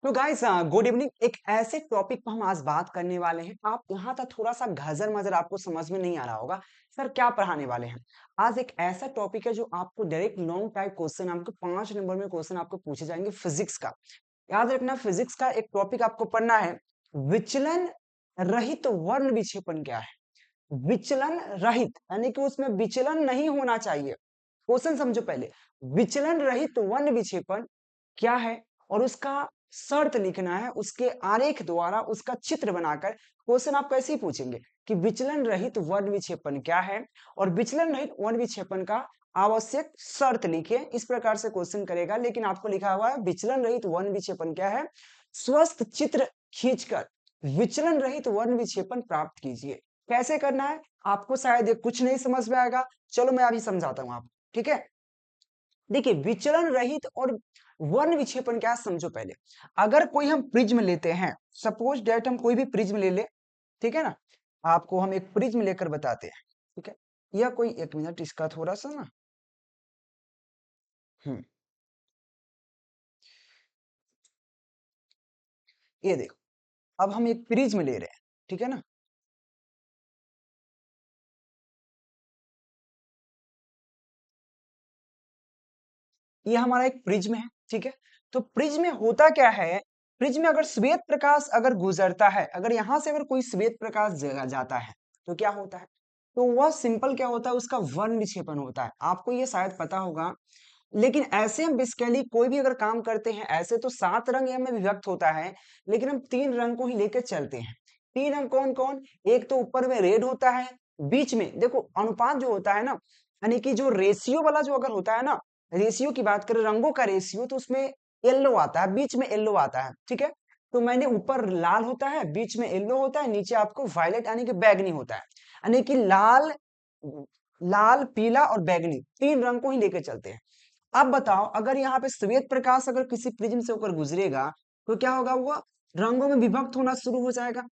तो guys good evening. एक ऐसे टॉपिक पर हम आज बात करने वाले हैं। आप यहाँ तक थोड़ा सा घजर मजर आपको समझ में नहीं आ रहा होगा सर क्या पढ़ाने वाले हैं। आज एक ऐसा टॉपिक है जो आपको डायरेक्ट लॉन्ग टाइप क्वेश्चन, आपको 5 नंबर में क्वेश्चन आपको पूछे जाएंगे फिजिक्स का। याद रखना, फिजिक्स का एक टॉपिक आपको पढ़ना है, विचलन रहित वर्ण विक्षेपण क्या है। विचलन रहित यानी कि उसमें विचलन नहीं होना चाहिए। क्वेश्चन समझो पहले, विचलन रहित वर्ण विक्षेपण क्या है और उसका शर्त लिखना है। उसके आरेख द्वारा उसका चित्र बनाकर क्वेश्चन आपको ऐसे ही पूछेंगे कि विचलन रहित वर्ण विक्षेपण क्या है और विचलन रहित वर्ण विक्षेपण का आवश्यक शर्त लिखे। इस प्रकार से क्वेश्चन करेगा, लेकिन आपको लिखा हुआ है विचलन रहित वर्ण विक्षेपण क्या है, स्वस्थ चित्र खींचकर विचलन रहित वर्ण विक्षेपण प्राप्त कीजिए। कैसे करना है आपको शायद ये कुछ नहीं समझ में आएगा, चलो मैं अभी समझाता हूं आपको, ठीक है। देखिए, विचलन रहित और वर्ण विक्षेपण क्या है समझो पहले। अगर कोई हम प्रिज्म लेते हैं, सपोज डेट हम कोई भी प्रिज्म ले ले, ठीक है ना। आपको हम एक प्रिज्म लेकर बताते हैं, ठीक है। या कोई एक मिनट, इसका थोड़ा सा ना, हम्म, ये देखो। अब हम एक प्रिज्म ले रहे हैं, ठीक है ना। ये हमारा एक प्रिज्म है, ठीक है। तो प्रिज्म में होता क्या है, प्रिज्म में अगर श्वेत प्रकाश अगर गुजरता है, अगर यहां से अगर कोई श्वेत प्रकाश जाता है तो क्या होता है, तो वह सिंपल क्या होता है, उसका वर्ण विक्षेपण होता है। आपको ये शायद पता होगा। लेकिन ऐसे हम बेसिकली कोई भी अगर काम करते हैं, ऐसे तो 7 रंग में विभक्त होता है, लेकिन हम 3 रंग को ही लेकर चलते हैं। 3 रंग कौन कौन, एक तो ऊपर में रेड होता है, बीच में देखो अनुपात जो होता है ना, यानी कि जो रेशियो वाला जो अगर होता है ना, रेशियो की बात करें रंगों का रेशियो, तो उसमें येलो आता है, बीच में येलो आता है, ठीक है। तो मैंने ऊपर लाल होता है, बीच में येलो होता है, नीचे आपको वायलेट यानी कि बैगनी होता है। यानी कि लाल, लाल पीला और बैगनी 3 रंग को ही लेकर चलते हैं। अब बताओ, अगर यहाँ पे श्वेत प्रकाश अगर किसी प्रिज्म से होकर गुजरेगा तो क्या होगा, वो रंगों में विभक्त होना शुरू हो जाएगा,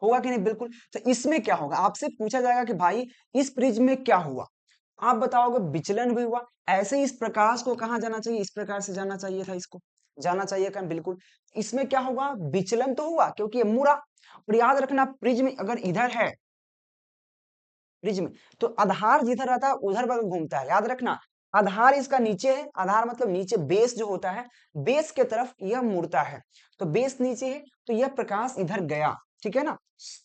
होगा कि नहीं, बिल्कुल। तो इसमें क्या होगा, आपसे पूछा जाएगा कि भाई इस प्रिज्म में क्या हुआ, आप बताओगे विचलन भी हुआ। ऐसे ही इस प्रकाश को कहाँ जाना चाहिए, इस प्रकार से जाना चाहिए था, इसको जाना चाहिए क्या, बिल्कुल। इसमें क्या होगा, विचलन तो हुआ क्योंकि ये मुड़ा। और याद रखना, प्रिज्म अगर इधर है, प्रिज्म, तो आधार जिधर रहता है उधर बगल घूमता है, याद रखना। आधार इसका नीचे है, आधार मतलब नीचे, बेस जो होता है, बेस के तरफ यह मुड़ता है। तो बेस नीचे है तो यह प्रकाश इधर गया, ठीक है ना।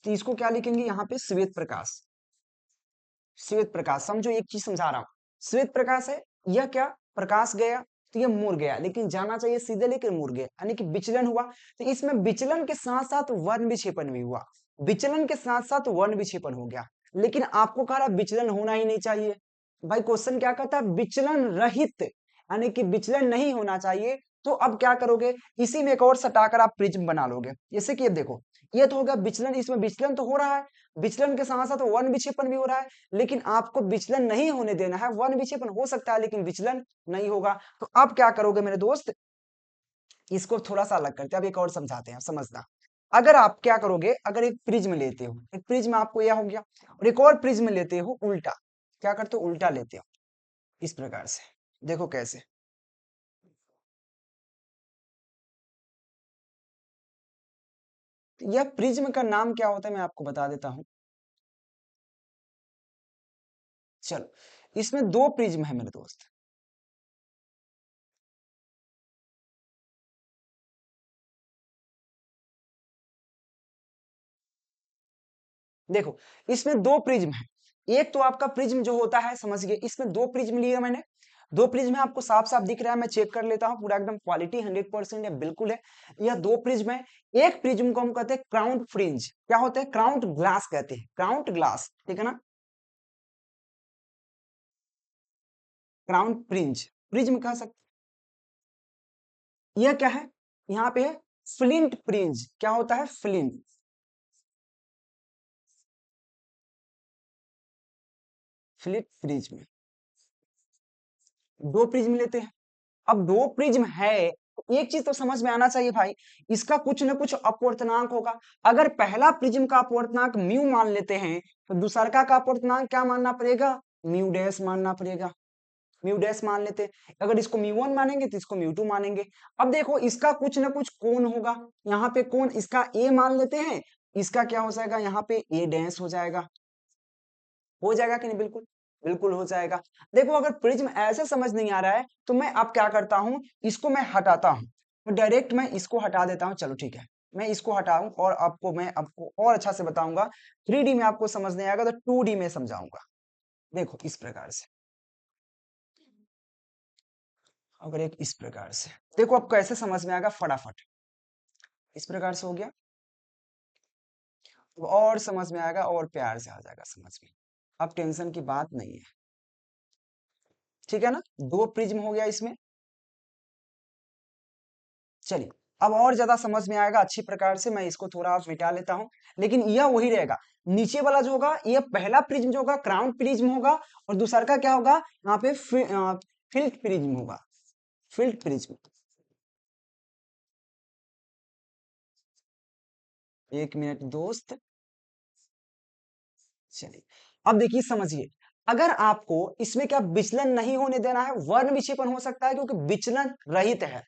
तो इसको क्या लिखेंगे यहाँ पे, श्वेत प्रकाश। श्वेत प्रकाश समझो, एक चीज समझा रहा हूं, श्वेत प्रकाश है, यह क्या, प्रकाश गया तो यह मुड़ गया, लेकिन जाना चाहिए सीधे, लेकिन मुड़ गया, यानी कि विचलन हुआ। तो इसमें विचलन के साथ साथ वर्ण विक्षेपण भी हुआ, विचलन के साथ साथ वर्ण विक्षेपण हो गया। लेकिन आपको कह रहा विचलन होना ही नहीं चाहिए। भाई क्वेश्चन क्या कहता है, विचलन रहित यानी कि विचलन नहीं होना चाहिए। तो अब क्या करोगे, इसी में एक और सटाकर आप प्रिज्म बना लोगे। जैसे कि अब देखो, ये तो हो गया विचलन, इसमें विचलन तो हो रहा है, विचलन के साथ साथ वर्ण विक्षेपण भी हो रहा है, लेकिन आपको विचलन नहीं होने देना है। वर्ण विक्षेपण हो सकता है लेकिन विचलन नहीं होगा। तो अब क्या करोगे मेरे दोस्त, इसको थोड़ा सा अलग करते हैं, अब एक और समझाते हैं, समझना। अगर आप क्या करोगे, अगर एक प्रिज्म लेते हो, एक प्रिज्म आपको यह हो गया, और एक और प्रिज्म लेते हो उल्टा, क्या करते हो, उल्टा लेते हो, इस प्रकार से। देखो कैसे, यह प्रिज्म का नाम क्या होता है मैं आपको बता देता हूं। चलो, इसमें 2 प्रिज्म है मेरे दोस्त। देखो, इसमें 2 प्रिज्म है। एक तो आपका प्रिज्म जो होता है, समझ गए, इसमें 2 प्रिज्म लिए मैंने। 2 प्रिज्म है, आपको साफ साफ दिख रहा है, मैं चेक कर लेता हूँ, पूरा एकदम क्वालिटी 100% है, बिल्कुल है। यह 2 प्रिज्म है। एक प्रिज्म को हम कहते हैं क्राउन फ्रिंज, क्या होता है, क्राउन ग्लास कहते हैं, क्राउन ग्लास, ठीक है ना। क्राउन फ्रिंज प्रिज्म कह सकते। यह क्या है, यहाँ पे है फ्लिंट फ्रिंज, क्या होता है, फ्लिंट, फ्लिंट प्रिज्म। 2 प्रिज्म लेते हैं। अब 2 प्रिज्म है तो एक चीज तो समझ में आना चाहिए भाई, इसका कुछ ना कुछ अपवर्तनांक होगा। अगर पहला प्रिज्म का अपवर्तनांक म्यू मान लेते हैं, तो दूसरा का अपवर्तनांक क्या मानना पड़ेगा, म्यू डैश मानना पड़ेगा। म्यू डैश मान लेते हैं। अगर इसको म्यू वन मानेंगे तो इसको म्यू टू मानेंगे। अब देखो इसका कुछ ना कुछ कोण होगा, यहाँ पे कोण इसका ए मान लेते हैं, इसका क्या हो जाएगा, यहाँ पे ए डैश हो जाएगा कि नहीं, बिल्कुल बिल्कुल हो जाएगा। देखो अगर प्रिज्म ऐसे समझ नहीं आ रहा है तो मैं अब क्या करता हूं, इसको मैं हटाता हूं, तो डायरेक्ट मैं इसको हटा देता हूं। चलो ठीक है, मैं इसको हटाऊं और आपको और अच्छा से बताऊंगा। 3D में आपको समझ नहीं आएगा तो 2D में समझाऊंगा। देखो इस प्रकार से, अगर एक इस प्रकार से देखो, अब कैसे समझ में आएगा फटाफट। इस प्रकार से हो गया तो और समझ में आएगा और प्यार से आ जाएगा समझ में। अब टेंशन की बात नहीं है, ठीक है ना। दो प्रिज्म हो गया इसमें। चलिए अब और ज्यादा समझ में आएगा अच्छी प्रकार से। मैं इसको थोड़ा मिटा लेता हूं, लेकिन यह वही रहेगा। नीचे वाला जो होगा, यह पहला प्रिज्म जो होगा क्राउन प्रिज्म होगा, और दूसरा का क्या होगा, यहाँ पे फिल्ट प्रिज्म होगा, फिल्ट प्रिज्म। एक मिनट दोस्त, चलिए अब देखिए समझिए। अगर आपको इसमें क्या विचलन नहीं होने देना है, वर्ण विक्षेपण हो सकता है क्योंकि विचलन रहित है।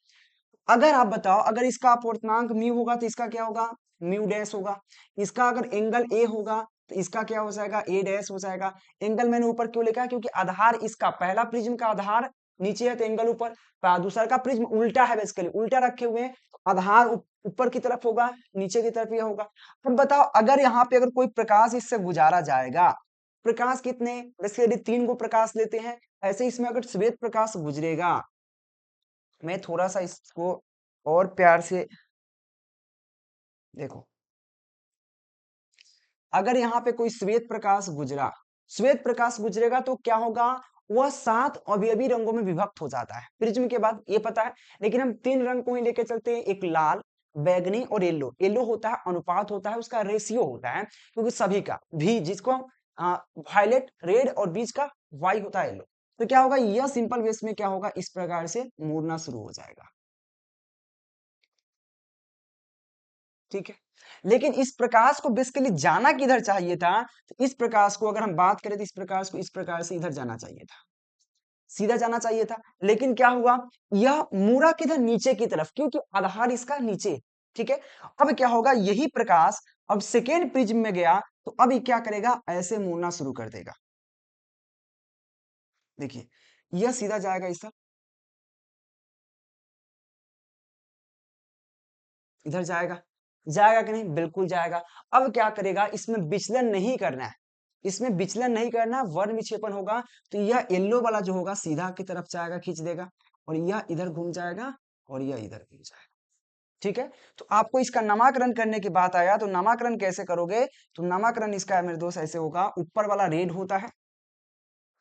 अगर आप बताओ, अगर इसका अपवर्तनांक म्यू होगा तो इसका क्या होगा, म्यू डैश होगा। इसका अगर एंगल ए होगा तो इसका क्या हो जाएगा, ए डैश हो जाएगा। एंगल मैंने ऊपर क्यों लिखा है, क्योंकि आधार इसका पहला प्रिज्म का आधार नीचे है तो एंगल ऊपर, दूसरा का प्रिज्म उल्टा है, बेसिकली उल्टा रखे हुए हैं तो आधार ऊपर की तरफ होगा, नीचे की तरफ यह होगा। अब बताओ अगर यहाँ पे अगर कोई प्रकाश इससे गुजारा जाएगा, प्रकाश कितने, बेसिकली 3 को प्रकाश लेते हैं, ऐसे इसमें अगर श्वेत प्रकाश गुजरेगा, मैं थोड़ा सा इसको और प्यार से देखो। अगर यहाँ पे कोई श्वेत प्रकाश गुजरा, श्वेत प्रकाश गुजरेगा तो क्या होगा, वह 7 अवयवी रंगों में विभक्त हो जाता है प्रिज्म के बाद, ये पता है। लेकिन हम 3 रंग को ही लेके चलते हैं, एक लाल, बैगनी और येलो। येलो होता है अनुपात होता है उसका, रेशियो होता है, क्योंकि सभी का भी, जिसको वायलेट रेड और बीच का वाई होता है येलो। तो क्या होगा, यह सिंपल वेस में क्या होगा, इस प्रकार से मुड़ना शुरू हो जाएगा, ठीक है। लेकिन इस प्रकाश को बेसिकली जाना किधर चाहिए था, तो इस प्रकाश को अगर हम बात करें तो इस प्रकाश को इस प्रकार से इधर जाना चाहिए था, सीधा जाना चाहिए था। लेकिन क्या हुआ, यह मुड़ा किधर, नीचे की तरफ, क्योंकि आधार इसका नीचे, ठीक है। अब क्या होगा, यही प्रकाश अब सेकेंड प्रिज्म में गया तो अब ये क्या करेगा, ऐसे मुड़ना शुरू कर देगा। देखिए यह सीधा जाएगा इस तरफ, इधर जाएगा, जाएगा कि नहीं, बिल्कुल जाएगा। अब क्या करेगा, इसमें विचलन नहीं करना है, इसमें विचलन नहीं करना, वर्ण विक्षेपण होगा। तो यह येलो वाला जो होगा सीधा की तरफ जाएगा, खींच देगा, और यह इधर घूम जाएगा और यह इधर घूम जाएगा, ठीक है। तो आपको इसका नामकरण करने की बात आया, तो नामकरण कैसे करोगे, तो नामकरण इसका मेरे दोस्त ऐसे होगा, ऊपर वाला रेड होता है,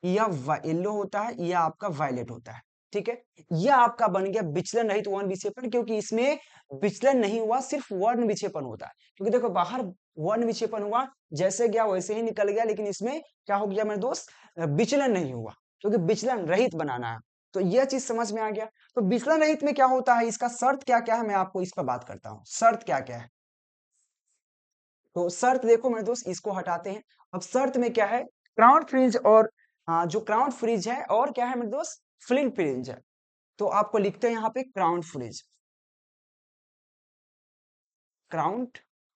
यह येलो होता है, यह आपका वायलेट होता है, ठीक है। यह आपका बन गया विचलन रहित वर्ण विक्षेपण, क्योंकि इसमें विचलन नहीं हुआ, सिर्फ वर्ण विक्षेपण होता है। क्योंकि देखो बाहर वर्ण विक्षेपण हुआ, जैसे गया वैसे ही निकल गया, लेकिन इसमें क्या हो गया मेरे दोस्त, विचलन नहीं हुआ, क्योंकि विचलन रहित बनाना है। तो यह चीज समझ में आ गया। तो विचलन रहित में क्या होता है, इसका शर्त क्या क्या है, मैं आपको इस पर बात करता हूँ, शर्त क्या क्या है। तो शर्त देखो मेरे दोस्त, इसको हटाते हैं। अब शर्त में क्या है, क्राउन फ्रिंज और जो क्राउन फ्रिंज है, और क्या है मेरे दोस्त, फ्लिंट फ्रिंज है। तो आपको लिखते हैं यहाँ पे crown fringe, crown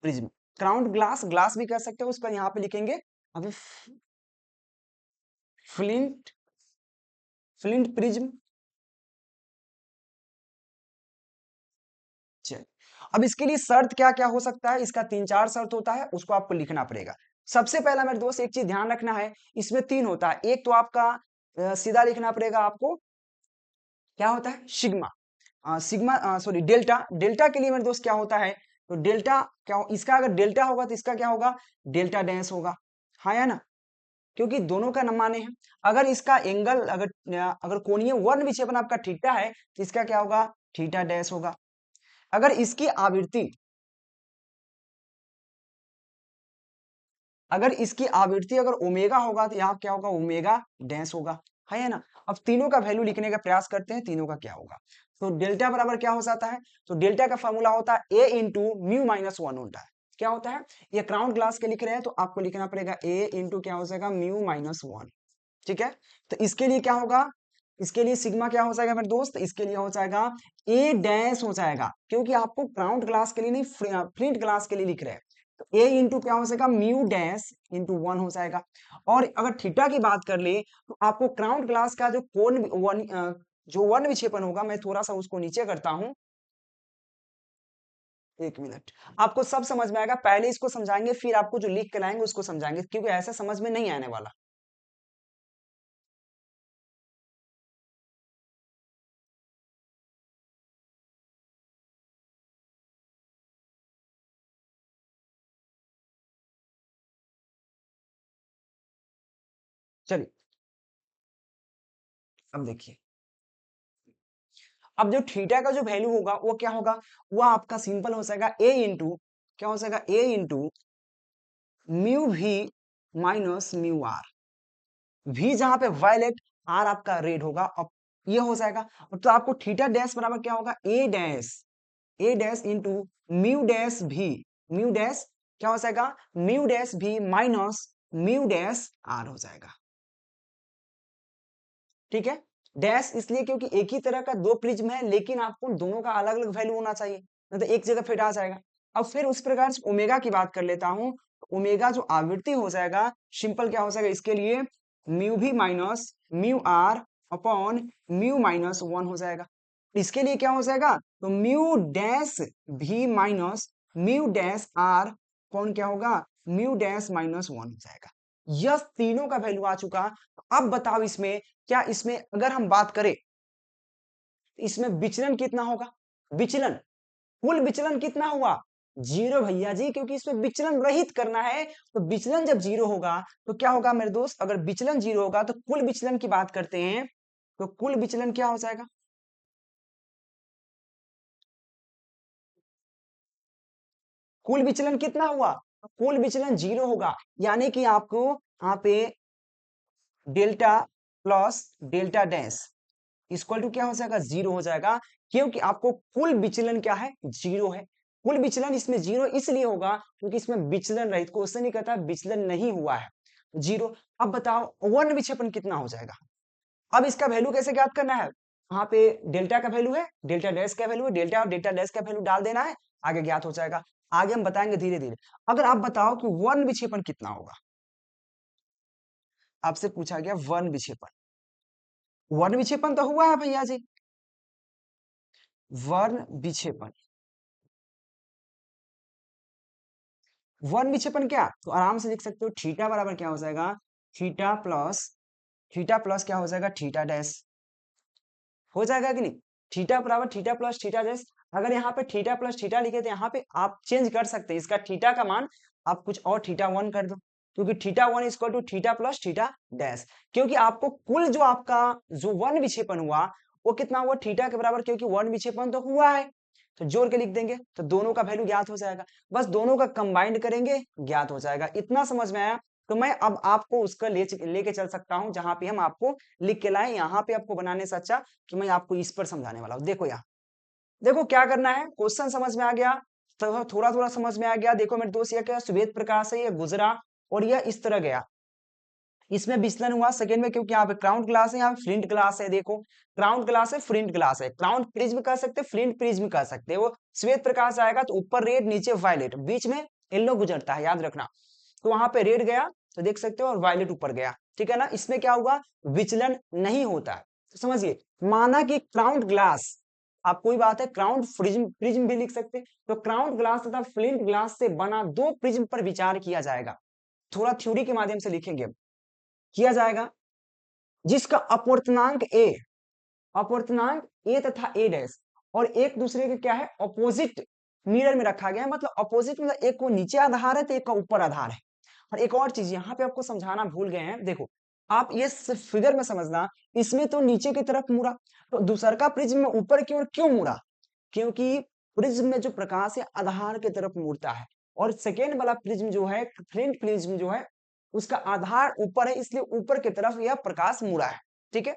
prism, crown glass, glass भी कह सकते हो, उस पर यहाँ पे लिखेंगे अभी फ्लिंट, फ्लिंट प्रिज्म। चलिए अब इसके लिए शर्त क्या क्या हो सकता है, इसका 3-4 शर्त होता है, उसको आपको लिखना पड़ेगा। सबसे पहला मेरे दोस्त एक चीज ध्यान रखना है, इसमें 3 होता है। एक तो आपका सीधा लिखना पड़ेगा आपको, क्या होता है, sigma, sigma sorry delta, delta के लिए मेरे दोस्त क्या होता है, तो डेल्टा क्या इसका अगर डेल्टा होगा तो इसका क्या होगा, डेल्टा डैश होगा, हाँ या ना, क्योंकि दोनों का न माने हैं। अगर इसका एंगल अगर कोणीय वर्ण विक्षेपण आपका थीटा है तो इसका क्या होगा, थीटा डैश होगा। अगर इसकी आवृत्ति, अगर इसकी आवृत्ति अगर ओमेगा होगा तो यहाँ क्या होगा, ओमेगा डैश होगा, है ना। अब तीनों का वैल्यू लिखने का प्रयास करते हैं, तीनों का क्या होगा। तो डेल्टा बराबर क्या हो जाता है, तो डेल्टा का फॉर्मूला होता है ए इंटू म्यू माइनस वन होता है। क्या होता है, ये क्राउन ग्लास के लिख रहे हैं तो आपको लिखना पड़ेगा ए इंटू क्या हो जाएगा, म्यू माइनस वन, ठीक है। तो इसके लिए क्या होगा, इसके लिए सिग्मा क्या हो जाएगा मेरे दोस्त, इसके लिए हो जाएगा ए डैश हो जाएगा, क्योंकि आपको क्राउंड ग्लास के लिए नहीं फ्लिंट ग्लास के लिए लिख रहे हैं। तो ए इंटू क्या हो जाएगा, म्यू डैश इंटू 1 हो जाएगा। और अगर थीटा की बात कर ले तो आपको क्राउंड ग्लास का जो कोण जो वन विक्षेपण होगा, मैं थोड़ा सा उसको नीचे करता हूं, एक मिनट। आपको सब समझ में आएगा, पहले इसको समझाएंगे फिर आपको जो लिख के लाएंगे उसको समझाएंगे, क्योंकि ऐसा समझ में नहीं आने वाला। चलिए अब देखिए, अब जो थीटा का जो वैल्यू होगा वो क्या होगा, वो आपका सिंपल हो जाएगा ए इंटू क्या हो जाएगा, A into mu we minus mu R. V जहां पे वायलेट, आर आपका रेड होगा, अब ये हो जाएगा। तो आपको थीटा डैश बराबर क्या होगा, ए dash into mu dash v, mu dash क्या हो जाएगा, म्यू डैश भी माइनस म्यू डैश आर हो जाएगा। ठीक है, डैश इसलिए क्योंकि एक ही तरह का दो प्रिज्म है, लेकिन आपको दोनों का अलग अलग वैल्यू होना चाहिए, नहीं तो एक जगह फिट आ जाएगा। अब फिर उस प्रकार से ओमेगा की बात कर लेता हूं, ओमेगा जो आवृत्ति हो जाएगा, सिंपल क्या हो जाएगा इसके लिए, म्यू भी minus mu are upon mu minus 1 हो जाएगा। इसके लिए क्या हो जाएगा, तो म्यू डैश भी minus mu dash are upon क्या होगा, म्यू डैश माइनस 1 हो जाएगा। यह तीनों का वैल्यू आ चुका। अब बताओ इसमें, क्या इसमें अगर हम बात करें, इसमें विचलन कितना होगा, विचलन, कुल विचलन कितना हुआ, जीरो भैया जी, क्योंकि इसमें विचलन रहित करना है। तो विचलन जब जीरो होगा तो क्या होगा मेरे दोस्त, अगर विचलन जीरो होगा तो कुल विचलन की बात करते हैं, तो कुल विचलन क्या हो जाएगा, कुल विचलन कितना हुआ, कुल विचलन जीरो होगा, यानी कि आपको यहाँ पे delta plus delta dash equal to क्या हो जाएगा, जीरो हो जाएगा, क्योंकि आपको कुल विचलन क्या है, जीरो है। कुल विचलन इसमें जीरो इसलिए होगा क्योंकि इसमें विचलन रहित, क्वेश्चन नहीं कहता विचलन नहीं हुआ है, जीरो। अब बताओ वन विक्षेपण कितना हो जाएगा, अब इसका वैल्यू कैसे ज्ञात करना है, वहां पे डेल्टा का वैल्यू है, डेल्टा डैश का वैल्यू है, डेल्टा और डेल्टा डैश का वैल्यू डाल देना है, आगे ज्ञात हो जाएगा। आगे हम बताएंगे धीरे धीरे। अगर आप बताओ कि वन विक्षेपण कितना होगा, आपसे पूछा गया वन विक्षेपण, वन विक्षेपण तो हुआ है भैया जी, वन विक्षेपण, वन विक्षेपण क्या, तो आराम से लिख सकते हो, थीटा बराबर क्या हो जाएगा, थीटा प्लस क्या हो जाएगा, थीटा डैश हो जाएगा कि नहीं, थीटा बराबर थीटा प्लस थीटा डैश। अगर यहाँ पे थीटा प्लस थीटा लिखे तो यहाँ पे आप चेंज कर सकते हैं, इसका थीटा का मान आप कुछ और थीटा वन कर दो, क्योंकि theta one equal to theta plus theta dash, क्योंकि आपको कुल जो आपका जो वन विक्षेपण हुआ वो कितना हुआ, थीटा के बराबर, क्योंकि वन विक्षेपण तो हुआ है, तो जोड़ के लिख देंगे तो दोनों का वैल्यू ज्ञात हो जाएगा, बस दोनों का कंबाइंड करेंगे ज्ञात हो जाएगा। इतना समझ में आया, तो मैं अब आपको उसका लेके चल सकता हूं जहां पे हम आपको लिख के लाए, यहाँ पे आपको बनाने से अच्छा कि मैं आपको इस पर समझाने वाला हूँ। देखो यहाँ, देखो क्या करना है, क्वेश्चन समझ में आ गया, तो थोड़ा थोड़ा समझ में आ गया। देखो मेरे दोस्त, ये क्या श्वेत प्रकाश है, ये गुजरा और यह इस तरह गया, इसमें विचलन हुआ सेकंड में, क्योंकि यहाँ पे क्राउन ग्लास है, यहाँ पे फ्लिंट ग्लास है। देखो क्राउन ग्लास है, फ्लिंट ग्लास है, क्राउन प्रिज्म कह सकते हैं, फ्लिंट प्रिज्म कह सकते हैं। वो श्वेत प्रकाश आएगा तो ऊपर रेड नीचे वायलेट, बीच में येलो गुजरता है, याद रखना। तो वहां पे रेड गया तो देख सकते हो, और वायलेट ऊपर गया, ठीक है ना। इसमें क्या हुआ, विचलन नहीं होता है, तो समझिए। माना कि क्राउन ग्लास, आप कोई बात है क्राउन प्रिज्म, प्रिज्म भी लिख सकते हैं, तो क्राउन ग्लास तथा फ्लिंट ग्लास से बना दो प्रिज्म पर विचार किया जाएगा, थोड़ा थ्योरी के माध्यम से लिखेंगे, किया जाएगा, जिसका अपवर्तनांक ए, अपवर्तनांक ए तथा ए डैश और एक दूसरे के क्या है, अपोजिट मिरर में रखा गया है, मतलब अपोजिट मतलब एक को नीचे आधार है तो एक का ऊपर आधार है। और एक और चीज यहाँ पे आपको समझाना भूल गए हैं, देखो आप ये फिगर में समझना, इसमें तो नीचे की तरफ मुड़ा, तो दूसर का प्रिज्म में ऊपर की ओर क्यों मुड़ा, क्योंकि प्रिज्म में जो प्रकाश है आधार की तरफ मुड़ता है, और सेकेंड वाला प्रिज्म जो है, फ्लिंट प्रिज्म जो है, उसका आधार ऊपर है, इसलिए ऊपर की तरफ यह प्रकाश मुड़ा है, ठीक है।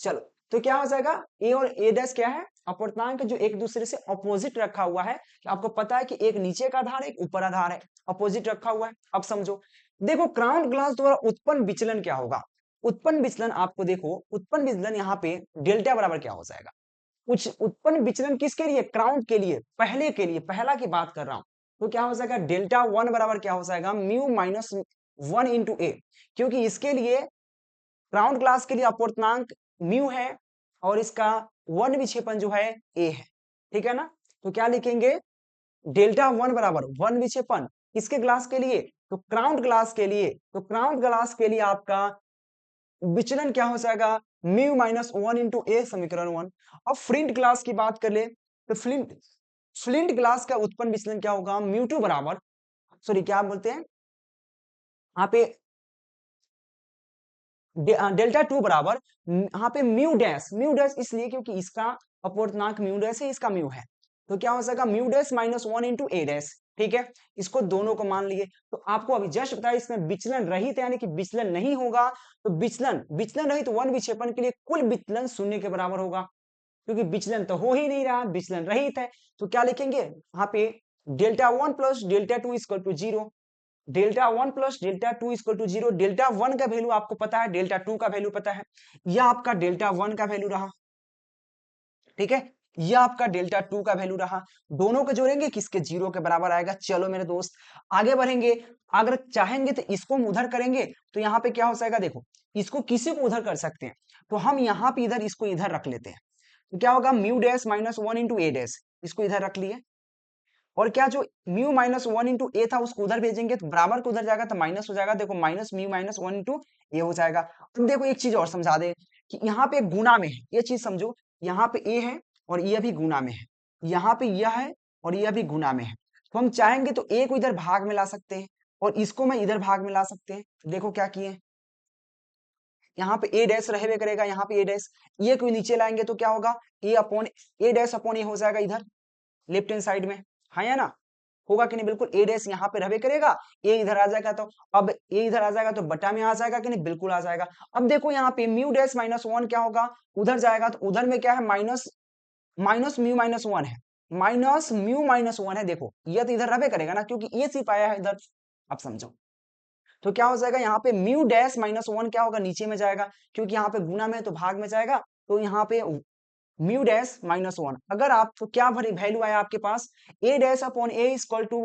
चलो, तो क्या हो जाएगा, ए और ए डैश क्या है, अपवर्तनांक जो एक दूसरे से अपोजिट रखा हुआ है। आपको पता है कि एक नीचे का आधार है, एक ऊपर आधार है, अपोजिट रखा हुआ है। अब समझो, देखो क्राउन ग्लास द्वारा उत्पन्न विचलन क्या होगा, उत्पन्न विचलन आपको देखो, उत्पन्न विचलन यहाँ पे डेल्टा बराबर क्या हो जाएगा, कुछ उत्पन्न विचलन किसके लिए, क्राउन के लिए, पहले के लिए, पहला की बात कर रहा हूं, तो क्या हो जाएगा, डेल्टा वन बराबर क्या हो जाएगा, म्यू माइनस वन इंटू ए, क्योंकि इसके लिए क्राउन क्लास के लिए अपूर्णांक म्यू है और इसका वन विक्षेपण जो है ए है, ठीक है ना। तो क्या लिखेंगे, डेल्टा वन बराबर वन विक्षेपण किसके ग्लास के लिए, तो क्राउन ग्लास के लिए, तो क्राउन ग्लास के लिए आपका विचलन क्या हो जाएगा, म्यू माइनस वन इंटू ए, समीकरण वन। अब फ्लिंट ग्लास की बात कर ले, तो फ्लिंट फ्लिंट ग्लास का उत्पन्न विचलन क्या होगा, म्यू टू बराबर, सॉरी क्या बोलते हैं यहाँ पे, डेल्टा टू बराबर यहाँ पे म्यू डैश इसलिए क्योंकि इसका अपवर्तनांक म्यू डैश है, इसका म्यू है, तो क्या हो जाएगा, mu dash minus one into A dash, ठीक है। इसको दोनों को मान लिए, तो आपको अभी जस्ट बताया इसमें विचलन रहित यानी कि विचलन नहीं होगा, तो विचलन विचलन रहित वन विक्षेपण के लिए कुल विचलन शून्य के बराबर होगा, क्योंकि विचलन तो हो ही नहीं रहा, विचलन रहित है, तो क्या लिखेंगे यहाँ पे, delta one plus delta two equal to zero, delta one plus delta two equal to zero, delta one का वैल्यू आपको पता है, डेल्टा टू का वैल्यू पता है, यह आपका डेल्टा वन का वैल्यू रहा, ठीक है, यह आपका डेल्टा टू का वैल्यू रहा, दोनों को जोड़ेंगे किसके, जीरो के बराबर आएगा। चलो मेरे दोस्त आगे बढ़ेंगे, अगर चाहेंगे तो इसको हम उधर करेंगे, तो यहाँ पे क्या हो जाएगा, देखो इसको किसी को उधर कर सकते हैं, तो हम यहाँ पे इधर इसको इधर रख लेते हैं, तो क्या होगा, mu dash minus one into A dash, इसको इधर रख लिए, और क्या जो mu minus one into A था उसको उधर भेजेंगे तो बराबर को उधर जाएगा तो माइनस हो जाएगा, देखो minus mu minus one into A हो जाएगा। तुम देखो एक चीज और समझा दे कि यहाँ पे गुना में है, ये चीज समझो, यहाँ पे ए है और ये भी गुना में है, यहाँ पे यह है और यह भी गुना में है, तो हम चाहेंगे तो ए को इधर भाग में ला सकते हैं और इसको मैं इधर भाग में ला सकते हैं। देखो क्या किए, यहाँ पे ए डैश रहबे करेगा, यहाँ पे ए डैश, ये को नीचे लाएंगे तो क्या होगा, ए अपॉन ए डैश अपॉन ए हो जाएगा इधर लेफ्ट हैंड साइड में, हाँ या ना, होगा कि नहीं, बिल्कुल ए डैश यहाँ पे रहबे करेगा, ए इधर आ जाएगा, तो अब ए इधर आ जाएगा तो बटा में आ जाएगा कि नहीं, बिल्कुल आ जाएगा। अब देखो यहाँ पे म्यू डैश माइनस वन क्या होगा, उधर जाएगा तो उधर में क्या है, minus minus mu minus one है, माइनस म्यू माइनस वन है, देखो ये तो इधर रहबे करेगा ना, क्योंकि ये सिर्फ आया है इधर, अब समझो, तो क्या हो जाएगा, यहाँ पे म्यू डैश माइनस वन क्या होगा, नीचे में जाएगा, क्योंकि यहाँ पे गुना में तो भाग में जाएगा, तो यहाँ पे म्यू डैश माइनस वन, अगर आप तो क्या वैल्यू आया आपके पास, A dash upon A equal to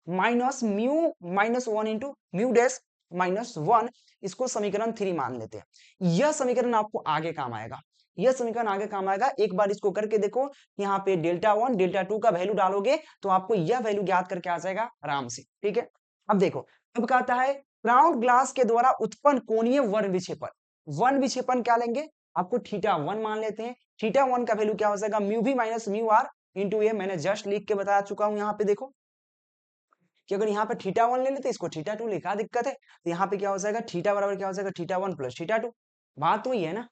minus mu minus one into mu dash minus one, इसको समीकरण थ्री मान लेते हैं। यह समीकरण आपको आगे काम आएगा, यह समीकरण आगे काम आएगा, एक बार इसको करके देखो, यहाँ पे डेल्टा वन डेल्टा टू का वैल्यू डालोगे तो आपको यह वैल्यू ज्ञात करके आ जाएगा आराम से, ठीक है। अब देखो अब कहता है क्राउन ग्लास के द्वारा उत्पन्न कोणीय वन विक्षेपण, वन विक्षेपण क्या लेंगे, आपको थीटा वन मान लेते हैं, थीटा वन का वैल्यू क्या हो जाएगा, म्यू भी माइनस म्यू आर इंटू ए, मैंने जस्ट लिख के बता चुका हूं, यहाँ पे देखो कि अगर यहाँ पे थीटा वन ले लेते इसको थीटा टू लिखा, दिक्कत है, तो यहाँ पे क्या हो जाएगा, थीटा बराबर क्या हो जाएगा, theta one plus theta two, बात तो ये है ना,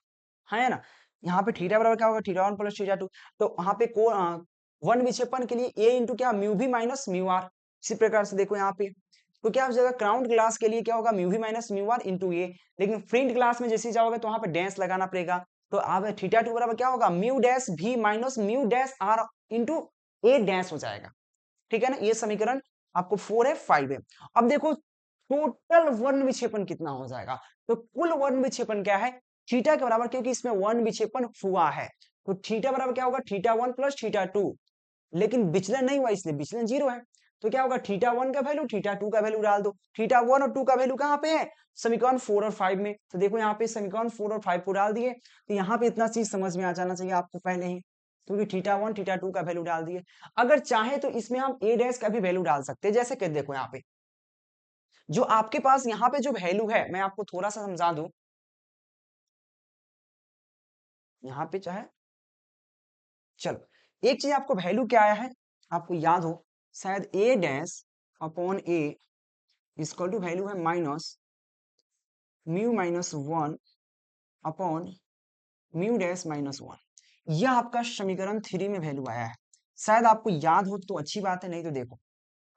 हाँ है ना, यहाँ पे थीटा बराबर क्या होगा, theta one plus theta two, तो वहां पे को वन विक्षेपण के लिए ए इंटू क्या, म्यू भी माइनस म्यू आर, इसी प्रकार से देखो यहाँ पे, तो क्या हो जाएगा, क्राउन ग्लास के लिए क्या होगा, म्यू भी माइनस म्यू आर इंटू ए, लेकिन फ्लिंट ग्लास में जैसे जाओगे तो वहां पे डैश लगाना पड़ेगा, तो आप थीटा टू बराबर क्या होगा, म्यू डैश भी minus mu dash r into A dash हो जाएगा, ठीक है ना, ये समीकरण आपको फोर है फाइव है। अब देखो टोटल वन विक्षेपण कितना हो जाएगा, तो कुल वन विक्षेपण क्या है, थीटा के बराबर, क्योंकि इसमें वन विक्षेपण हुआ है, तो थीटा बराबर क्या होगा, theta one plus theta two, लेकिन विचलन नहीं हुआ इसलिए विचलन जीरो है, तो क्या होगा, थीटा वन का वैल्यू थीटा टू का वैल्यू डाल दो, थीटा वन और टू का वैल्यू कहाँ पे है, समीकरण फोर और फाइव में, तो देखो यहाँ पे समीकरण फोर और फाइव को डाल दिए, तो यहाँ पे इतना चीज समझ में आ जाना चाहिए आपको पहले ही, क्योंकि थीटा वन थीटा टू का वैल्यू डाल दिए। अगर चाहे तो इसमें हम ए डैश का भी वैल्यू डाल सकते हैं, जैसे कि देखो यहाँ पे जो आपके पास यहाँ पे जो वैल्यू है, मैं आपको थोड़ा सा समझा दूं, यहाँ पे चाहे चलो एक चीज आपको वैल्यू क्या आया है, आपको याद हो शायद A dash upon A equal to value है minus mu minus one upon mu dash minus one, यह आपका समीकरण थ्री में वैल्यू आया है, शायद आपको याद हो तो अच्छी बात है, नहीं तो देखो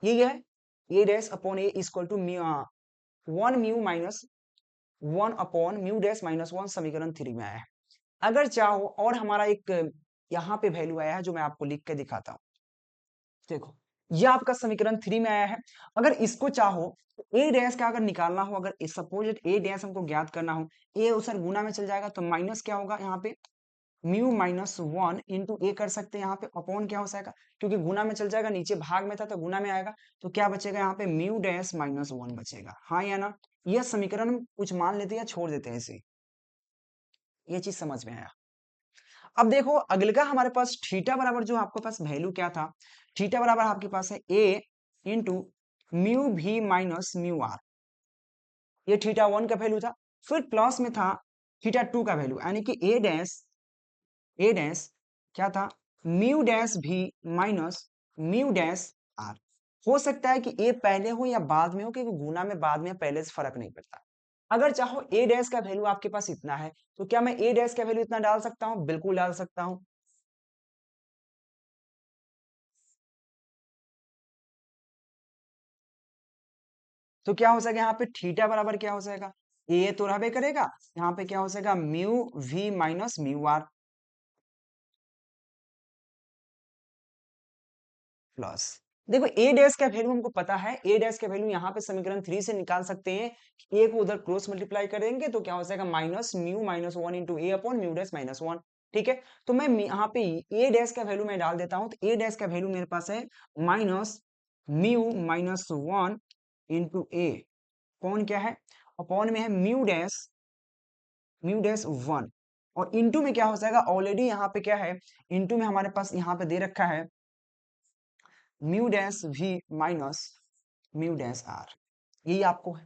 ये है A dash upon A equal to one mu minus one upon mu dash minus one, समीकरण थ्री में आया है। अगर चाहो और हमारा एक यहाँ पे वैल्यू आया है जो मैं आपको लिख के दिखाता हूँ, देखो यह आपका समीकरण 3 में आया है। अगर इसको चाहो तो ए डैश का अगर निकालना हो, अगर सपोज ए डैश हमको ज्ञात करना हो, ए उधर गुना में चल जाएगा तो माइनस क्या होगा यहाँ पे म्यू माइनस 1 इंटू ए कर सकते हैं। यहाँ पे अपॉन क्या हो जाएगा, क्योंकि गुना में चल जाएगा, नीचे भाग में था तो गुना में आएगा, तो क्या बचेगा यहाँ पे म्यू डैश माइनस 1 बचेगा। हाँ या ना, यह समीकरण हम कुछ मान लेते हैं या छोड़ देते हैं इसे, ये चीज समझ में आया। अब देखो अगले हमारे पास थीटा बराबर जो आपके पास वैल्यू क्या था, थीटा बराबर आपके पास है ए इंटू म्यू भी माइनस म्यू आर, ये थीटा 1 का वैल्यू था। फिर प्लस में था थीटा 2 का वैल्यू, यानी कि ए डैश क्या था, म्यू डैश भी माइनस म्यू डैश आर। हो सकता है कि ए पहले हो या बाद में हो, क्योंकि गुना में बाद में पहले से फर्क नहीं पड़ता। अगर चाहो ए डैश का वैल्यू आपके पास इतना है, तो क्या मैं ए डैश का वैल्यू इतना डाल सकता हूं? बिल्कुल डाल सकता हूं। तो क्या हो जाएगा यहाँ पे थीटा बराबर क्या हो जाएगा, ए तो रहबे करेगा, यहाँ पे क्या हो जाएगा mu we minus mu r plus. देखो ए डैश का वैल्यू हमको पता है, ए डैश का वैल्यू यहाँ पे समीकरण 3 से निकाल सकते हैं। ए को उधर क्रॉस मल्टीप्लाई करेंगे तो क्या हो जाएगा माइनस म्यू माइनस 1 इंटू ए अपॉन म्यू डैश माइनस 1। ठीक है, तो मैं यहाँ पे ए डैश का वैल्यू मैं डाल देता हूँ, तो ए डैश का वैल्यू मेरे पास है माइनस म्यू माइनस 1 इंटू ए, कौन क्या है अपॉन में है म्यू डैश 1, और इंटू में क्या हो जाएगा, ऑलरेडी यहाँ पे क्या है, इंटू में हमारे पास यहाँ पे दे रखा है म्यू डैश भी माइनस म्यू डैश आर, यही आपको है।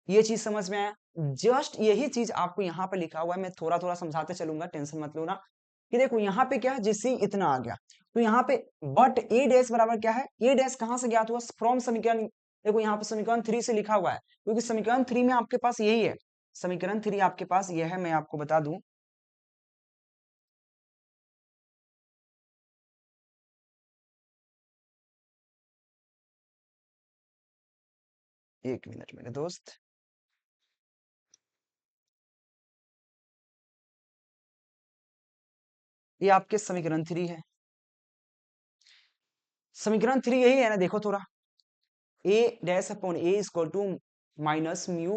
ये चीज समझ में आया, जस्ट यही चीज आपको यहाँ पे लिखा हुआ है, मैं थोड़ा थोड़ा समझाते चलूंगा, टेंशन मत लो ना। कि देखो यहाँ पे क्या है, जिससे इतना आ गया, तो यहाँ पे बट ए डैश बराबर क्या है, ए डैश कहाँ से ज्ञात हुआ, फ्रॉम समीकरण। देखो यहाँ पे समीकरण 3 से लिखा हुआ है, क्योंकि समीकरण 3 में आपके पास यही है, समीकरण 3 आपके पास यह है, मैं आपको बता दूं। एक मिनट मेरे दोस्त, ये आपके समीकरण 3 है, समीकरण 3 यही है ना, देखो थोड़ा, A dash upon A equal to minus mu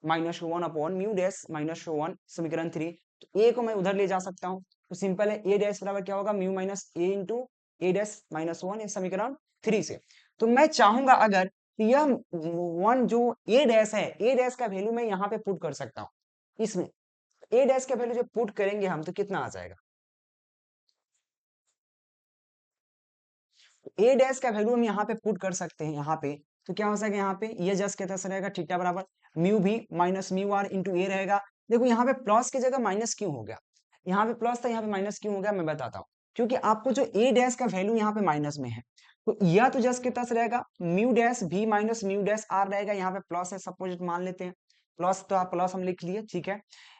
minus 1 upon mu dash minus 1, समीकरण 3। तो ए को मैं उधर ले जा सकता हूँ, तो सिंपल है, ए डैश बराबर क्या होगा mu minus A into A dash minus 1, ये समीकरण 3 से। तो मैं चाहूंगा अगर कि यह वन जो ए डैश है, ए डैश का वैल्यू मैं यहाँ पे पुट कर सकता हूँ इसमें, ए डैश का वैल्यू जब पुट करेंगे हम तो कितना आ जाएगा, ए डैश का वैल्यू हम यहाँ पे पुट कर सकते हैं यहाँ पे, तो क्या हो जाएगा यहाँ पे, ये जस्ट कहता से रहेगा थीटा बराबर म्यू भी माइनस म्यू आर इंटू ए रहेगा। देखो यहाँ पे प्लस की जगह माइनस क्यों हो गया, यहाँ पे प्लस था यहाँ पे माइनस क्यों हो गया, मैं बताता हूँ। क्योंकि आपको जो ए डैश का वैल्यू यहाँ पे माइनस में है, तो यह तो जस्ट कितना से रहेगा म्यू डैश भी माइनस म्यू डैश आर रहेगा, यहाँ पे प्लस है सपोज मान लेते हैं, प्लस तो आप प्लस हम लिख लिए, ठीक है।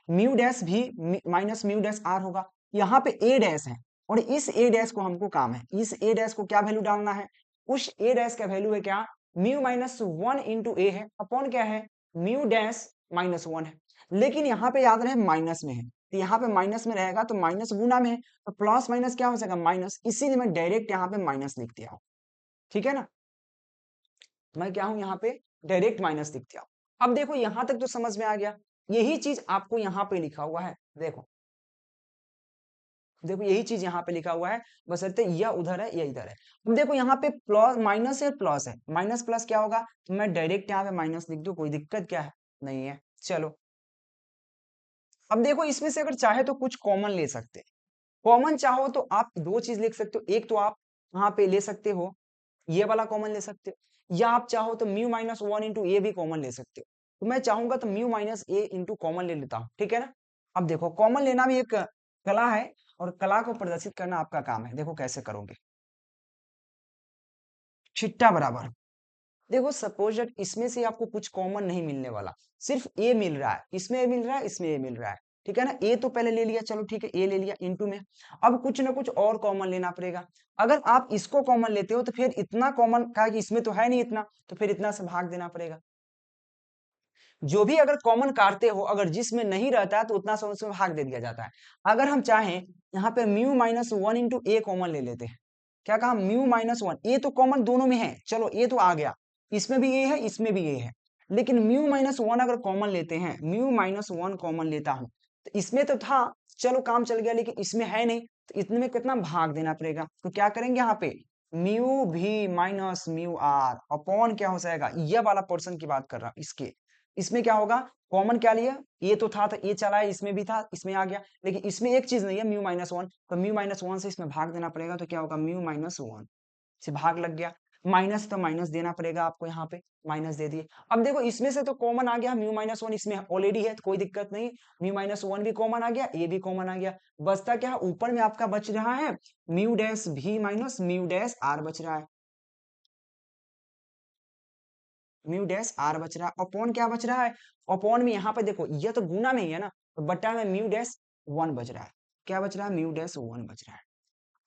म्यू डैश भी माइनस म्यू डैश आर होगा, यहाँ पे ए डैश है, और इस ए डैश को हमको काम है, इस ए डैश को क्या वैल्यू डालना है, उस ए डैश का वैल्यू है क्या म्यू माइनस 1 इंटू ए है, अपॉन क्या है म्यू डैश माइनस 1 है। लेकिन यहाँ पे याद रहे माइनस में है, तो यहाँ पे माइनस में रहेगा तो माइनस गुना में है, तो प्लस माइनस क्या हो जाएगा माइनस, इसीलिए मैं डायरेक्ट यहाँ पे माइनस लिख दिया हूँ, ठीक है ना। मैं क्या हूँ यहाँ पे डायरेक्ट माइनस लिख दिया हूँ। अब देखो यहाँ तक तो समझ में आ गया, यही चीज आपको यहाँ पे लिखा हुआ है, देखो देखो यही चीज यहाँ पे लिखा हुआ है, बशर्ते यह उधर है या इधर है। अब देखो यहाँ पे प्लस माइनस है प्लस है, माइनस प्लस क्या होगा, तो मैं डायरेक्ट यहाँ पे माइनस लिख दूं, कोई दिक्कत क्या है, नहीं है। चलो अब देखो इसमें से अगर चाहे तो कुछ कॉमन ले सकते हैं, कॉमन चाहो तो आप दो चीज लिख सकते हो, एक तो आप यहाँ पे ले सकते हो ये वाला कॉमन ले सकते हो, या आप चाहो तो म्यू माइनस 1 इंटू ए भी कॉमन ले सकते हो। तो मैं चाहूंगा तो म्यू माइनस ए इंटू कॉमन ले लेता हूँ, ठीक है ना। अब देखो कॉमन लेना भी एक कला है, और कला को प्रदर्शित करना आपका काम है, देखो कैसे करोगे। छिट्टा बराबर, देखो सपोज दैट इसमें से आपको कुछ कॉमन नहीं मिलने वाला, सिर्फ ए मिल रहा है, इसमें ए मिल रहा है, इसमें ए मिल रहा है, ठीक है ना। ए तो पहले ले लिया, चलो ठीक है, ए ले लिया इनटू में, अब कुछ ना कुछ और कॉमन लेना पड़ेगा। अगर आप इसको कॉमन लेते हो तो फिर इतना कॉमन कहा कि इसमें तो है नहीं इतना, तो फिर इतना से भाग देना पड़ेगा। जो भी अगर कॉमन काटते हो, अगर जिसमें नहीं रहता है तो उतना से उसमें भाग दे दिया जाता है। अगर हम चाहें यहाँ पे म्यू माइनस 1 इंटू ए कॉमन ले लेते हैं, क्या कहा, म्यू माइनस वन, ये तो कॉमन दोनों में है, चलो ये तो आ गया, इसमें भी ये है, इसमें भी ये है, लेकिन म्यू माइनस वन अगर कॉमन लेते हैं, म्यू माइनस वन कॉमन लेता हूं, तो इसमें तो था, चलो काम चल गया, लेकिन इसमें है नहीं, तो इतने में कितना भाग देना पड़ेगा, तो क्या करेंगे यहाँ पे, म्यू भी माइनस म्यू आर अपॉन क्या हो जाएगा, ये वाला पोर्शन की बात कर रहा हूं, इसके, इसमें क्या होगा, कॉमन क्या लिया, ये तो था, तो ये चला है, इसमें भी था, इसमें आ गया, लेकिन इसमें एक चीज नहीं है, म्यू माइनस वन, तो म्यू माइनस वन से इसमें भाग देना पड़ेगा, तो क्या होगा, म्यू माइनस वन से भाग लग गया, माइनस तो माइनस देना पड़ेगा आपको, यहाँ पे माइनस दे दिए। अब देखो इसमें से तो कॉमन आ गया, म्यू माइनस वन इसमें ऑलरेडी है, तो कोई दिक्कत नहीं, म्यू माइनस वन भी कॉमन आ गया, ये भी कॉमन आ गया, बचता क्या है, ऊपर में आपका बच रहा है म्यू डैश भी माइनस म्यू डैश आर बच रहा है, म्यू डैश आर बच रहा है, अपॉन क्या बच रहा है, अपॉन में यहाँ पे देखो ये तो गुना में ही है ना, तो बट्टा में म्यू डैश वन बच रहा है, क्या बच रहा है, म्यू डैश वन बच रहा है।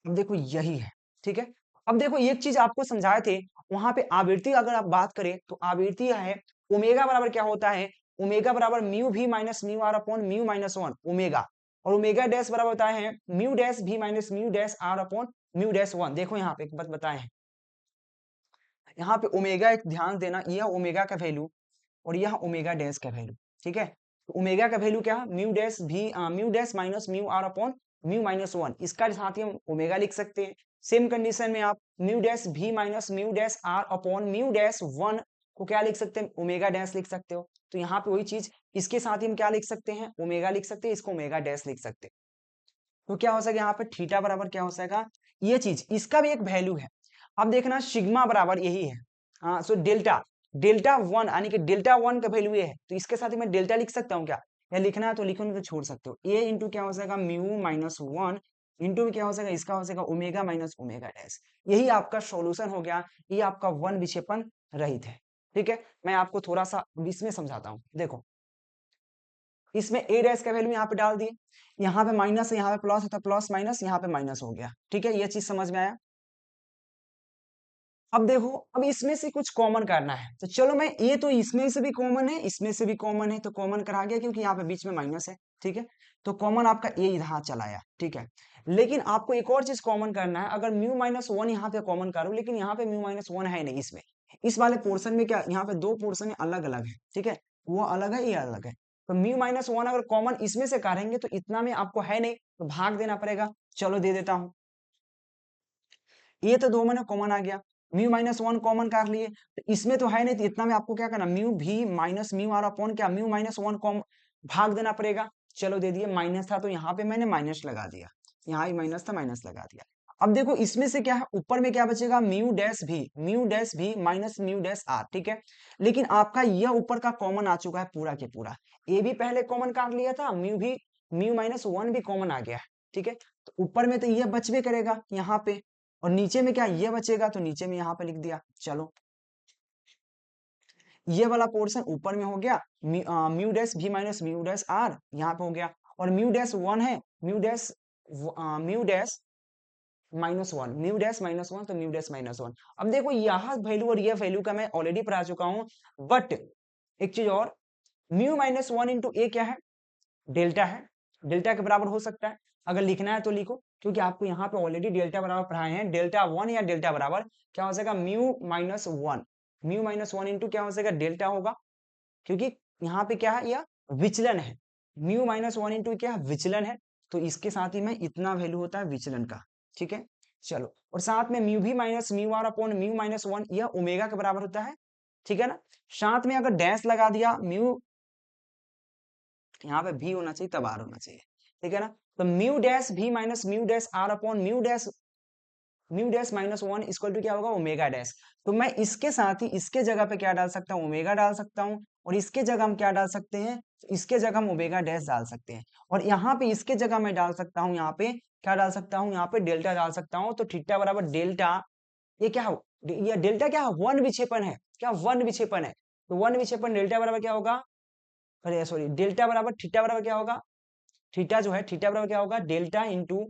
अब देखो यही है, ठीक है। अब देखो एक चीज आपको समझाए थे, वहां पे आवृत्ति अगर आप बात करें तो आवृत्ति है ओमेगा बराबर क्या होता है, ओमेगा बराबर म्यू भी minus mu are upon mu minus one omega, और ओमेगा डैश बराबर होता है म्यू डैश भी minus mu dash are upon mu dash one. देखो यहाँ पे एक बात बताए हैं, यहाँ पे ओमेगा एक ध्यान देना, यह ओमेगा का वैल्यू और यह ओमेगा डैश का वैल्यू, ठीक है। तो ओमेगा का वैल्यू क्या है, mu dash v mu dash minus mu are upon mu minus one, इसका साथ ही हम ओमेगा लिख सकते हैं। सेम कंडीशन में आप म्यू डैश भी minus mu dash are upon mu dash one को क्या लिख सकते हैं, ओमेगा डैश लिख सकते हो। तो यहाँ पे वही चीज, इसके साथ ही हम क्या लिख सकते हैं, ओमेगा लिख सकते हैं, इसको ओमेगा डैश लिख सकते हैं। तो क्या हो सकेगा यहाँ पे थीटा बराबर क्या हो सकेगा, ये चीज, इसका भी एक वैल्यू है। अब देखना सिग्मा बराबर यही है, हाँ, सो डेल्टा, डेल्टा वन यानी कि डेल्टा वन का वैल्यू ये है, तो इसके साथ ही मैं डेल्टा लिख सकता हूँ क्या, या लिखना है तो लिखो, नहीं तो छोड़ सकते हो। ए इंटू क्या हो जाएगा, म्यू माइनस वन इंटू क्या हो जाएगा, इसका हो जाएगा ओमेगा माइनस ओमेगा डैश। यही आपका सॉल्यूशन हो गया, ये आपका वन विक्षेपण रहित है, ठीक है। मैं आपको थोड़ा सा इसमें समझाता हूँ, देखो इसमें ए डैश का वैल्यू यहाँ पे डाल दिए, यहाँ पे माइनस है, यहाँ पे प्लस होता है, प्लस माइनस यहाँ पे माइनस हो गया, ठीक है, ये चीज समझ में आया। अब देखो, अब इसमें से कुछ कॉमन करना है, तो चलो मैं, ये तो इसमें से भी कॉमन है, इसमें से भी कॉमन है, तो कॉमन करा गया क्योंकि यहाँ पे बीच में माइनस है, ठीक है। तो कॉमन आपका ये इधर चला आया, ठीक है। लेकिन आपको एक और चीज कॉमन करना है, अगर म्यू माइनस वन यहाँ पे कॉमन करो, लेकिन यहाँ पे म्यू माइनस वन है नहीं इसमें, इस वाले पोर्शन में क्या, यहाँ पे दो पोर्शन अलग अलग है, ठीक है, वो अलग है, ये अलग है। तो म्यू माइनस वन अगर कॉमन इसमें से करेंगे तो इतना में आपको है नहीं, तो भाग देना पड़ेगा, चलो दे देता हूँ। ये तो दो में कॉमन आ गया, म्यू माइनस वन कॉमन कर लिए, तो इसमें तो है नहीं, तो इतना में आपको क्या करना, म्यू भी माइनस म्यू आर अपॉन क्या, म्यू माइनस वन कॉम भाग देना पड़ेगा। चलो दे दिए, माइनस था तो यहाँ पे मैंने माइनस लगा दिया, यहाँ ही माइनस था, माइनस लगा दिया। अब देखो इसमें से क्या है, ऊपर में क्या बचेगा, म्यू डैश भी माइनस म्यू डैश आर, ठीक है। लेकिन आपका यह ऊपर का कॉमन आ चुका है पूरा के पूरा, ये भी पहले कॉमन काट लिया था, म्यू माइनस वन भी कॉमन आ गया है, ठीक है। तो ऊपर में तो यह बचवे करेगा यहाँ पे, और नीचे में क्या ये बचेगा, तो नीचे में यहाँ पे लिख दिया। चलो ये वाला पोर्शन ऊपर में हो गया, म्यू डैश भी माइनस म्यू डैश आर यहाँ पे हो गया, और म्यू डैश वन है, mu dash minus one, mu dash minus one, तो म्यू डैश माइनस वन। अब देखो यहाँ वैल्यू और ये वैल्यू का मैं ऑलरेडी पढ़ा चुका हूँ, बट एक चीज और, म्यू माइनस वन इंटू ए क्या है, डेल्टा है, डेल्टा के बराबर हो सकता है, अगर लिखना है तो लिखो, क्योंकि आपको यहाँ पे ऑलरेडी डेल्टा बराबर पढ़ाए हैं, डेल्टा वन या डेल्टा बराबर क्या हो जाएगा, म्यू माइनस वन इंटू क्या हो जाएगा, डेल्टा होगा, क्योंकि यहाँ पे क्या है, यह विचलन है, म्यू माइनस वन इंटू क्या विचलन है, तो इसके साथ ही में इतना वैल्यू होता है विचलन का, ठीक है। चलो, और साथ में म्यू भी minus mu are upon mu minus one, यह ओमेगा के बराबर होता है, ठीक है ना। साथ में अगर डैश लगा दिया, म्यू यहाँ पे भी होना चाहिए, तब आर होना चाहिए, ठीक है ना। तो म्यू डैश भी minus mu dash are upon mu dash minus one equal to क्या होगा, ओमेगा डैश। तो मैं इसके साथ ही इसके जगह पे क्या डाल सकता हूँ, ओमेगा डाल सकता हूँ, और इसके जगह हम क्या डाल सकते हैं, इसके जगह हम ओमेगा डैश डाल सकते हैं, और यहाँ पे इसके जगह मैं डाल सकता हूँ, यहाँ पे क्या डाल सकता हूँ, यहाँ पे डेल्टा डाल सकता हूँ। तो थीटा बराबर डेल्टा, ये क्या हो, ये डेल्टा क्या है, वन विक्षेपण है, क्या वन विक्षेपण है, तो वन विक्षेपण डेल्टा बराबर क्या होगा, अरे सॉरी, डेल्टा बराबर थीटा बराबर क्या होगा, थीटा जो है थीटा बराबर क्या होगा, delta into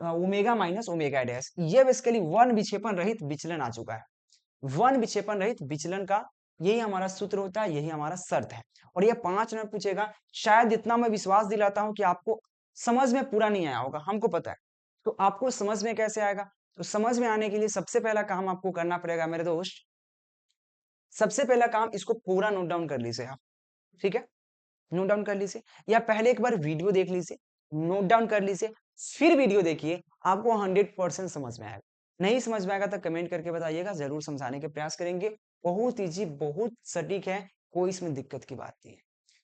omega minus omega dash. ये बेसिकली वन विक्षेपण रहित विचलन आ चुका है, वन विक्षेपण रहित विचलन का यही हमारा सूत्र होता है, यही हमारा शर्त है। और ये 5 मिनट पूछेगा, शायद इतना मैं विश्वास दिलाता हूं कि आपको समझ में पूरा नहीं आया होगा, हमको पता है, तो आपको समझ में कैसे आएगा, तो समझ में आने के लिए सबसे पहला काम आपको करना पड़ेगा मेरे दोस्त, सबसे पहला काम इसको पूरा नोट डाउन कर लीजिए आप, ठीक है? नोट डाउन कर लीजिए या पहले एक बार वीडियो देख लीजिए, नोट डाउन कर लीजिए, फिर वीडियो देखिए, आपको 100% समझ में आएगा। नहीं समझ में आएगा तो कमेंट करके बताइएगा, ज़रूर समझाने के प्रयास करेंगे। बहुत ईज़ी, बहुत सटीक है, कोई इसमें दिक्कत की बात नहीं है।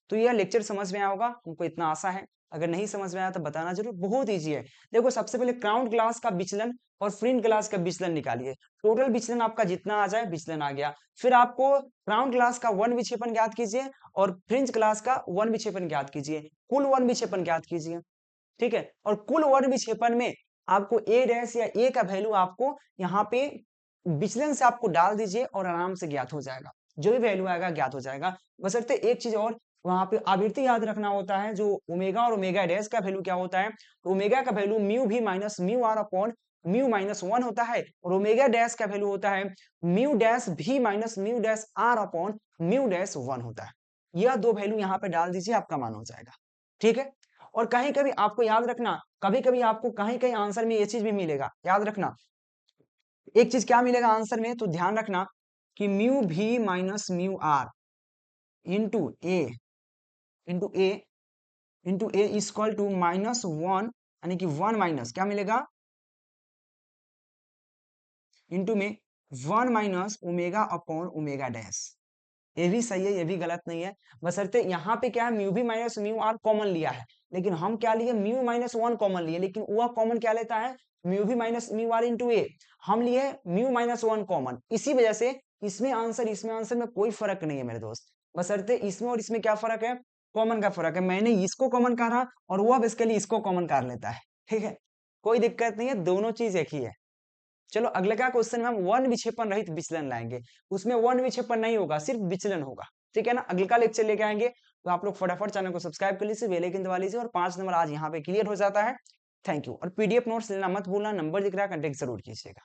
तो यह लेक्चर समझ में आया होगा, हमको इतना आशा है। अगर नहीं समझ में आया तो बताना ज़रूर, बहुत ईज़ी है। देखो सबसे पहले क्राउन ग्लास का विचलन और फ्रिंज ग्लास का विचलन निकालिए। टोटल विचलन आपका जितना आ जाए, विचलन आ गया। फिर आपको क्राउन ग्लास का 1 विक्षेपण ज्ञात कीजिए और फ्रिंज ग्लास का 1 विक्षेपण ज्ञात कीजिए। कुल 1 विक्षेपण ज्ञात कीजिए, ठीक है? और कुल 1 विक्षेपण में आपको A डैश या A का वैल्यू आपको यहाँ पे विचलन से आपको डाल दीजिए और आराम से ज्ञात हो जाएगा। जो भी वैल्यू आएगा ज्ञात हो जाएगा। बशर्ते एक चीज़ और, वहाँ पे आवृत्ति याद रखना होता है, जो ओमेगा और ओमेगा डैश का वैल्यू क्या होता है? तो ओमेगा का वैल्यू म्यू भी minus mu are upon mu minus 1 होता है और ओमेगा डैश का वैल्यू होता है म्यू डैश भी minus mu dash are upon mu dash 1 होता है। यह दो वैल्यू यहाँ पे डाल दीजिए, आपका मान हो जाएगा, ठीक है? और कहीं-कभी आपको याद रखना, कभी-कभी आपको कहीं-कहीं आंसर में ये चीज़ भी मिलेगा, याद रखना। एक चीज़ क्या मिलेगा आंसर में, तो ध्यान रखना कि म्यू भी minus mu R into A into A into A is equal to -1, यानी कि 1 माइनस क्या मिलेगा इंटू में 1 minus omega upon omega dash. ये भी सही है, ये भी गलत नहीं है। बशर्ते यहाँ पे क्या है, म्यू भी माइनस म्यू आर कॉमन लिया है, लेकिन हम क्या लिए, म्यू माइनस 1 कॉमन लिए, लेकिन वह कॉमन क्या लेता है, म्यू भी माइनस म्यू आर इंटू ए। हम लिए म्यू माइनस 1 कॉमन, इसी वजह से इसमें आंसर में कोई फर्क नहीं है मेरे दोस्त। बशर्ते इसमें और इसमें क्या फर्क है, कॉमन का फर्क है। मैंने इसको कॉमन कहा और वो बेसिकली इसको कॉमन कर लेता है, ठीक है? कोई दिक्कत नहीं है, दोनों चीज एक ही है। चलो अगले का क्वेश्चन में हम 1 विक्षेपण रहित विचलन लाएंगे। उसमें 1 विक्षेपण नहीं होगा, सिर्फ विचलन होगा, ठीक है ना? अगले का लेक्चर लेके आएंगे। तो आप लोग फटाफट चैनल को सब्सक्राइब कर लीजिए, बेल आइकन दबा लीजिए और 5 नंबर आज यहाँ पे क्लियर हो जाता है। Thank you. और पीडीएफ नोट्स लेना मत भूलना, नंबर दिख रहा है, कांटेक्ट जरूर कीजिएगा।